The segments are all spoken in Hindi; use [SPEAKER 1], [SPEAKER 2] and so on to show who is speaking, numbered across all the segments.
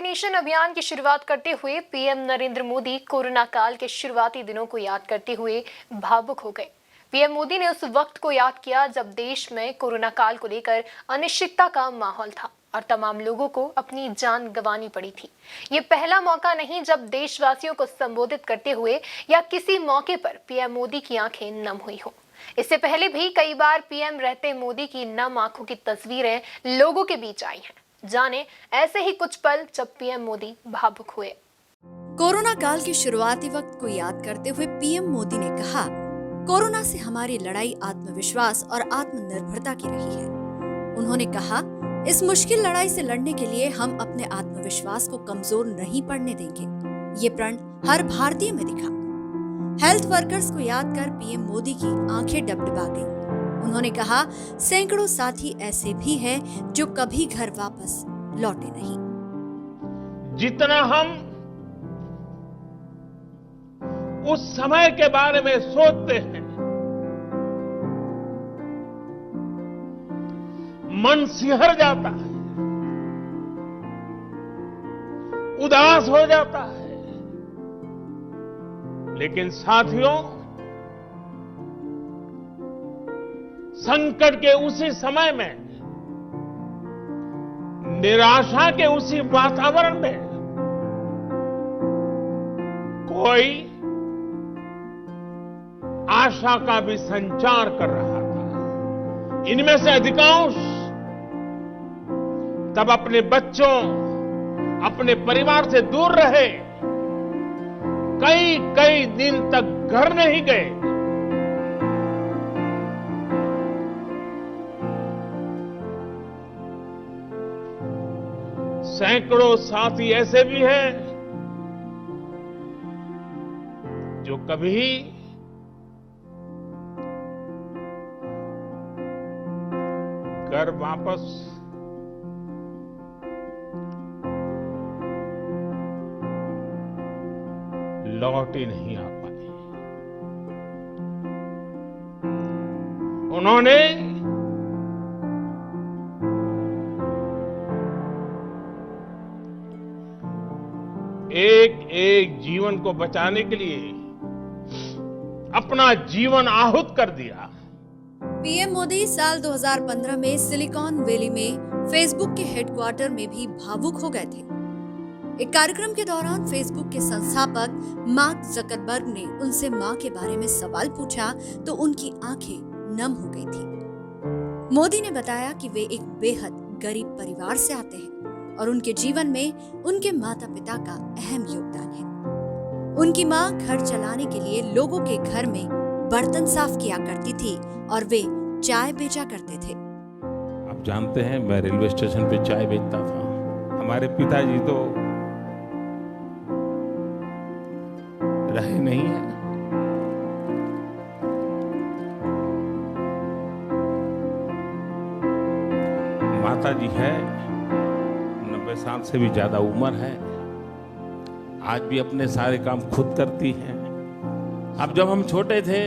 [SPEAKER 1] वैक्सीनेशन अभियान की शुरुआत करते हुए पीएम नरेंद्र मोदी कोरोना काल के शुरुआती दिनों को याद करते हुए भावुक हो गए। पीएम मोदी ने उस वक्त को याद किया जब देश में कोरोना काल को लेकर अनिश्चितता का माहौल था और तमाम लोगों को अपनी जान गंवानी पड़ी थी। ये पहला मौका नहीं जब देशवासियों को संबोधित करते हुए या किसी मौके पर पीएम मोदी की आंखें नम हुई हो। इससे पहले भी कई बार पीएम रहते मोदी की नम आंखों की तस्वीरें लोगों के बीच आई हैं। जाने ऐसे ही कुछ पल जब पीएम मोदी भावुक हुए।
[SPEAKER 2] कोरोना काल के शुरुआती वक्त को याद करते हुए पीएम मोदी ने कहा, कोरोना से हमारी लड़ाई आत्मविश्वास और आत्मनिर्भरता की रही है। उन्होंने कहा, इस मुश्किल लड़ाई से लड़ने के लिए हम अपने आत्मविश्वास को कमजोर नहीं पड़ने देंगे। ये प्रण हर भारतीय में दिखा। हेल्थ वर्कर्स को याद कर पीएम मोदी की आंखें डबडबा गईं। उन्होंने कहा, सैकड़ों साथी ऐसे भी हैं जो कभी घर वापस लौटे नहीं।
[SPEAKER 3] जितना हम उस समय के बारे में सोचते हैं, मन सिहर जाता है, उदास हो जाता है। लेकिन साथियों, संकट के उसी समय में, निराशा के उसी वातावरण में कोई आशा का भी संचार कर रहा था। इनमें से अधिकांश तब अपने बच्चों, अपने परिवार से दूर रहे, कई कई दिन तक घर नहीं गए। सैकड़ों साथी ऐसे भी हैं जो कभी घर वापस लौट ही नहीं आ पाए। उन्होंने एक एक जीवन को बचाने के लिए अपना जीवन आहूत कर दिया।
[SPEAKER 2] पीएम मोदी साल 2015 में सिलिकॉन वैली में फेसबुक के हेडक्वार्टर में भी भावुक हो गए थे। एक कार्यक्रम के दौरान फेसबुक के संस्थापक मार्क जकरबर्ग ने उनसे मां के बारे में सवाल पूछा तो उनकी आंखें नम हो गई थी। मोदी ने बताया कि वे एक बेहद गरीब परिवार से आते हैं और उनके जीवन में उनके माता पिता का अहम योगदान है। उनकी मां घर चलाने के लिए लोगों के घर में बर्तन साफ किया करती थी और वे चाय बेचा करते थे।
[SPEAKER 4] आप जानते हैं, मैं रेलवे स्टेशन पे चाय बेचता था। हमारे पिताजी तो रहे नहीं है। माता जी है, 90 साल से भी ज्यादा उम्र है। आज भी अपने सारे काम खुद करती हैं। अब जब हम छोटे थे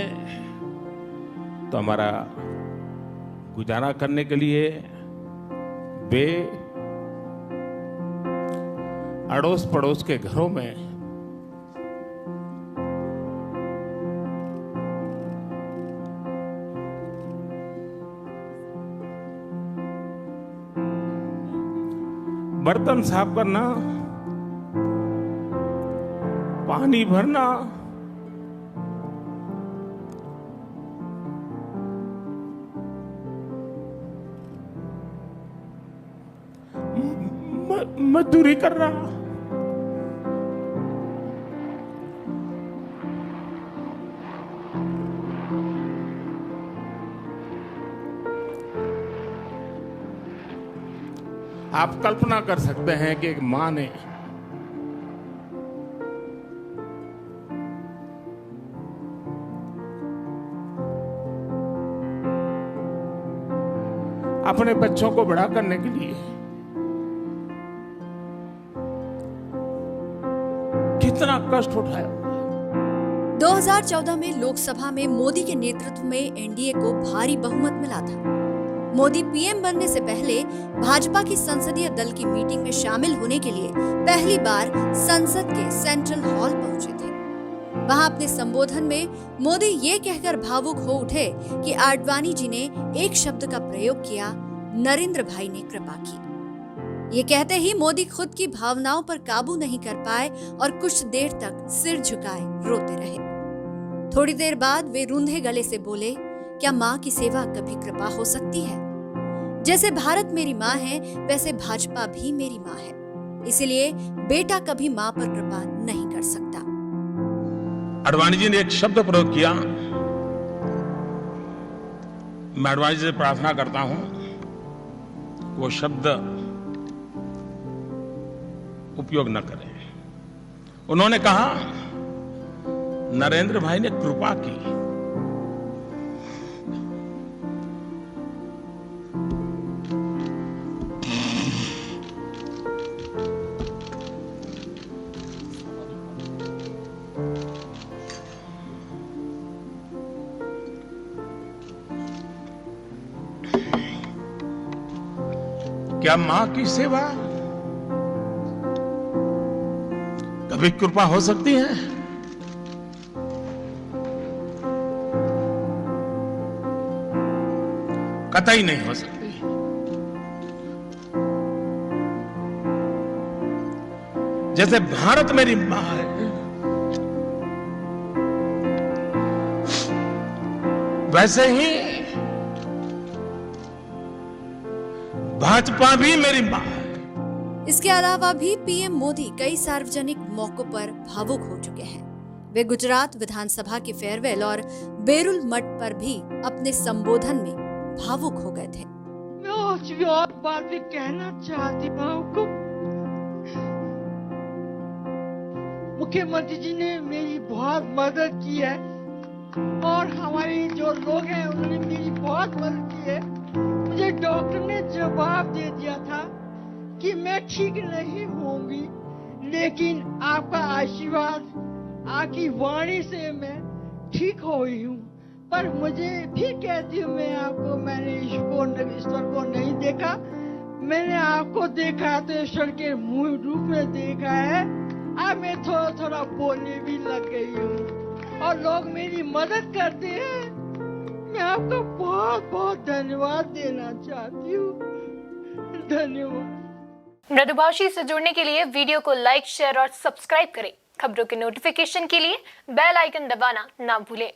[SPEAKER 4] तो हमारा गुजारा करने के लिए वे अड़ोस पड़ोस के घरों में बर्तन साफ करना, पानी भरना, मजदूरी करना, आप कल्पना कर सकते हैं कि एक मां ने अपने बच्चों को बड़ा करने के लिए कितना कष्ट उठाया।
[SPEAKER 2] 2014 में लोकसभा में मोदी के नेतृत्व में एनडीए को भारी बहुमत मिला था। मोदी पीएम बनने से पहले भाजपा की संसदीय दल की मीटिंग में शामिल होने के लिए पहली बार संसद के सेंट्रल हॉल पहुंचे थे। वहां अपने संबोधन में मोदी ये कहकर भावुक हो उठे कि आडवाणी जी ने एक शब्द का प्रयोग किया, नरेंद्र भाई ने कृपा की। ये कहते ही मोदी खुद की भावनाओं पर काबू नहीं कर पाए और कुछ देर तक सिर झुकाए रोते रहे। थोड़ी देर बाद वे रूंधे गले से बोले, क्या माँ की सेवा कभी कृपा हो सकती है? जैसे भारत मेरी माँ है, वैसे भाजपा भी मेरी माँ है, इसलिए बेटा कभी माँ पर कृपा नहीं कर सकता।
[SPEAKER 4] आडवाणी जी ने एक शब्द प्रयोग किया, मैं आडवाणी जी से प्रार्थना करता हूं वो शब्द उपयोग न करें। उन्होंने कहा, नरेंद्र भाई ने कृपा की। क्या मां की सेवा कभी कृपा हो सकती है? कतई नहीं हो सकती। जैसे भारत मेरी मां है, वैसे ही भाजपा भी मेरी मां है।
[SPEAKER 2] इसके अलावा भी पीएम मोदी कई सार्वजनिक मौकों पर भावुक हो चुके हैं। वे गुजरात विधानसभा के फेयरवेल और बेरुल मठ पर भी अपने संबोधन में भावुक हो गए थे।
[SPEAKER 5] मैं और बात भी कहना चाहती हूँ आपको। मुख्यमंत्री जी ने मेरी बहुत मदद की है और हमारे जो लोग हैं उन्होंने मेरी बहुत मदद की है। मुझे डॉक्टर ने जवाब दे दिया था कि मैं ठीक नहीं होंगी, लेकिन आपका आशीर्वाद, आपकी वाणी से मैं ठीक हो गई हूँ। पर मुझे फिर कहती हूँ मैं आपको, मैंने ईश्वर को नहीं देखा, मैंने आपको देखा तो ईश्वर के मुंह रूप में देखा है। अब मैं थोड़ा थोड़ा बोलने भी लग गई हूँ और लोग मेरी मदद करते हैं। मैं आपको बहुत बहुत धन्यवाद देना चाहती हूँ। धन्यवाद।
[SPEAKER 1] मृदुभाषी से जुड़ने के लिए वीडियो को लाइक, शेयर और सब्सक्राइब करें। खबरों के नोटिफिकेशन के लिए बेल आइकन दबाना ना भूलें।